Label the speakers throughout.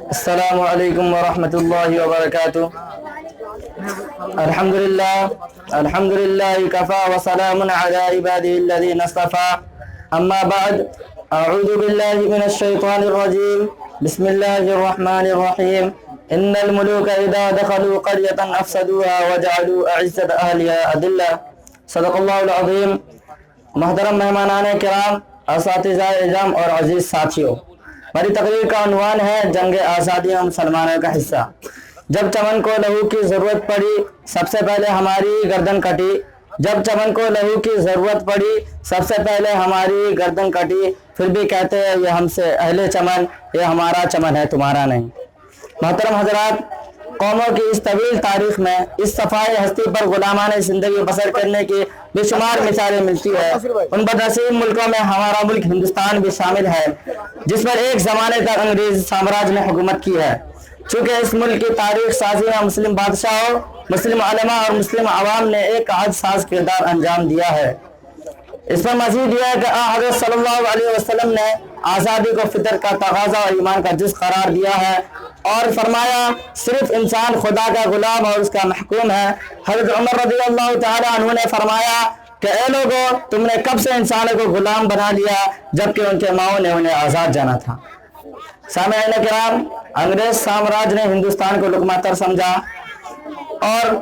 Speaker 1: السلام علیکم ورحمۃ اللہ وبرکاتہ۔ الحمد للہ کفا وسلام علی عباده الذین اصطفى، اما بعد، اعوذ باللہ من الشیطان الرجیم، بسم اللہ الرحمن الرحیم۔ ان الملوک اذا دخلوا قریۃ افسدوها وجعلوا اعزۃ اہلها اذلہ۔ صدق اللہ العظیم۔ محترم مہمانان کرام، اساتذہ اعزام اور عزیز ساتھیوں، میری تقریر کا عنوان ہے جنگ آزادی اور مسلمانوں کا حصہ۔ جب چمن کو لہو کی ضرورت پڑی سب سے پہلے ہماری گردن کٹی، جب چمن کو لہو کی ضرورت پڑی سب سے پہلے ہماری گردن کٹی، پھر بھی کہتے ہیں یہ ہم سے اہل چمن، یہ ہمارا چمن ہے تمہارا نہیں۔ محترم حضرات، قوموں کی اس طویل تاریخ میں اس صفائے ہستی پر غلامانہ زندگی بسر کرنے کی بے شمار مثالیں ملتی ہے۔ ان بدنصیب ملکوں میں ہمارا ملک ہندوستان بھی شامل ہے، جس پر ایک زمانے تک انگریز سامراج نے حکومت کی ہے۔ چونکہ اس ملک کی تاریخ سازی میں مسلم بادشاہوں، مسلم علماء اور مسلم عوام نے ایک عہد ساز کردار انجام دیا ہے۔ اس پر مزید یہ ہے کہ حضرت صلی اللہ علیہ وسلم نے آزادی کو فطرت کا تقاضا اور ایمان کا جز قرار دیا ہے اور فرمایا صرف انسان خدا کا غلام اور اس کا محکوم ہے۔ حضرت عمر رضی اللہ تعالی عنہ نے فرمایا کہ اے لوگو، تم نے کب سے انسانوں کو غلام بنا لیا جبکہ ان کے ماؤں نے انہیں آزاد جانا تھا۔ سامعین کرام، انگریز سامراج نے ہندوستان کو لقمہ تر سمجھا اور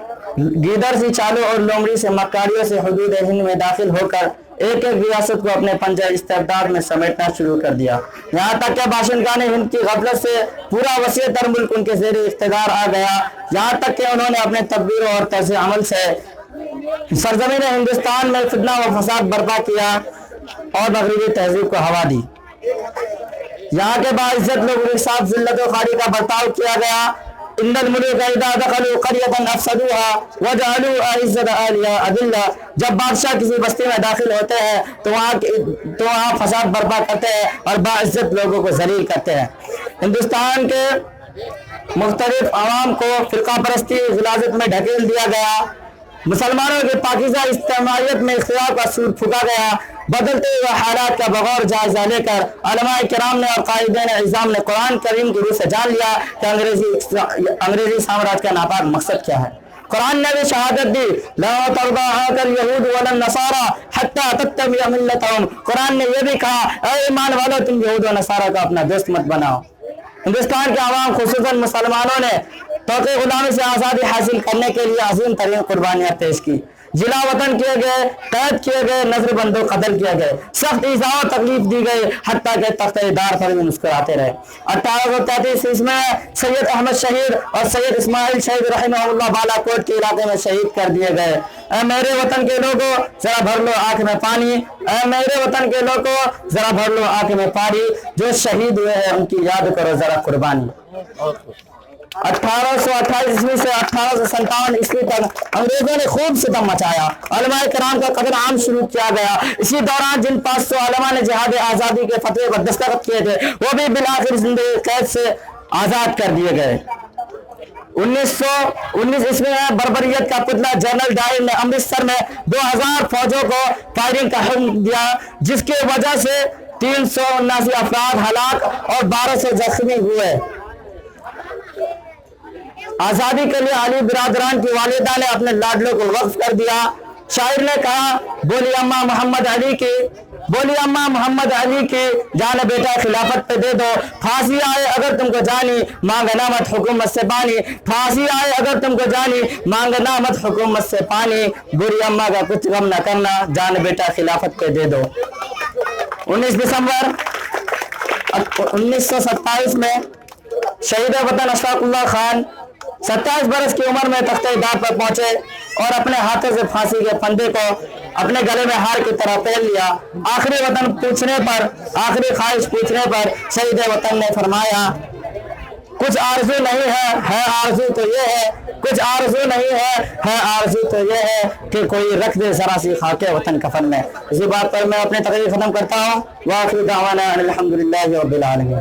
Speaker 1: گیدر سی چالو اور لومڑی سے مکاریوں سے حدود ہند میں داخل ہو کر ایک ایک ریاست کو اپنے پنجہ استبداد میں سمیٹنا شروع کر دیا، یہاں تک کہ باشندگان ہند کی غفلت سے پورا وسیع تر ملک ان کے زیر اقتدار آ گیا، یہاں تک کہ انہوں نے اپنے تدبیروں اور طرز عمل سے سرزمین ہندوستان میں فتنہ و فساد برپا کیا اور مغربی تہذیب کو ہوا دی۔ یہاں کے باعزت لوگوں کے ساتھ ذلت و خواری کا برتاؤ کیا گیا۔ ان الملوک اذا دخلوا قریۃ افسدوها وجعلوا اعزۃ اہلها اذلہ۔ جب بادشاہ کسی بستی میں داخل ہوتے ہیں تو وہاں فساد برپا کرتے ہیں اور باعزت لوگوں کو ذلیل کرتے ہیں۔ ہندوستان کے مختلف عوام کو فرقہ پرستی غلاظت میں ڈھکیل دیا گیا، مسلمانوں کے پاکیزہ اجتماعیت میں اختلاف کا سور پھونکا گیا۔ بدلتے ہوئے حالات کا بغور جائزہ لے کر علماء کرام نے اور قائدین اعظام نے قرآن کریم کی روح سے جان لیا کہ انگریزی سامراج کا ناپاک مقصد کیا ہے۔ قرآن نے بھی شہادت دی، لا ترضى عنك اليهود ولا النصارى حتى تتبع ملتهم۔ قرآن نے یہ بھی کہا اے ایمان والو، تم یہود و نصارہ کا اپنا دوست مت بناؤ۔ ہندوستان کے عوام خصوصاً مسلمانوں نے توقع غلامی سے آزادی حاصل کرنے کے لیے عظیم ترین قربانیاں پیش کی، جلا وطن کیے گئے، قید کیے گئے، نظر بندوں قتل کیے گئے، سخت ایذا و تکلیف دی گئی، حتیٰ کہ تختہ دار پر بھی مسکراتے رہے۔ 1833 میں سید احمد شہید اور سید اسماعیل شہید رحمہ اللہ بالا کوٹ کے علاقے میں شہید کر دیے گئے۔ اے میرے وطن کے لوگوں، ذرا بھر لو آنکھ میں پانی، اے میرے وطن کے لوگوں، ذرا بھر لو آنکھ میں پانی، جو شہید ہوئے ہیں ان کی یاد کرو ذرا قربانی۔ 1828 عیسوی سے 1857 عیسوی تک انگریزوں نے خوب ستم مچایا، علماء کرام کا قتل عام شروع کیا گیا۔ اسی دوران جن 500 علماء نے جہاد آزادی کے فتوے پر دستخط کیے تھے وہ بھی بالآخر زندگی قید سے آزاد کر دیے گئے۔ 1919 عیسوی میں بربریت کا پتلا جنرل ڈائر نے امرتسر میں 2000 فوجوں کو فائرنگ کا حکم دیا، جس کی وجہ سے 379 افراد ہلاک اور 1200 زخمی ہوئے۔ آزادی کے لیے علی برادران کی والدہ نے اپنے لاڈلوں کو وقف کر دیا۔ شاعر نے کہا بولی اماں محمد علی کی، بولی اماں محمد علی کی، جان بیٹا خلافت پہ دے دو، پھانسی آئے اگر تم کو جانی مانگنا مت حکومت سے پانی، پھانسی آئے اگر تم کو جانی مانگنا مت حکومت سے پانی، بری اماں کا کچھ غم نہ کرنا، جان بیٹا خلافت پہ دے دو۔ 19 دسمبر 1927 میں شہید وطن اشفاق اللہ خان 27 برس کی عمر میں تختہ دار پر پہنچے اور اپنے ہاتھوں سے پھانسی کے پھندے کو اپنے گلے میں ہار کی طرح پہن لیا۔ آخری وطن پوچھنے پر، آخری خواہش پوچھنے پر شہید وطن نے فرمایا کچھ آرزو نہیں ہے آرزو تو یہ ہے، کچھ آرزو نہیں ہے آرزو تو یہ ہے کہ کوئی رکھ دے ذرا سی خاک وطن کفن میں۔ اسی بات پر میں اپنی تقریر ختم کرتا ہوں۔ وآخر دعوانا الحمدللہ رب العالمین۔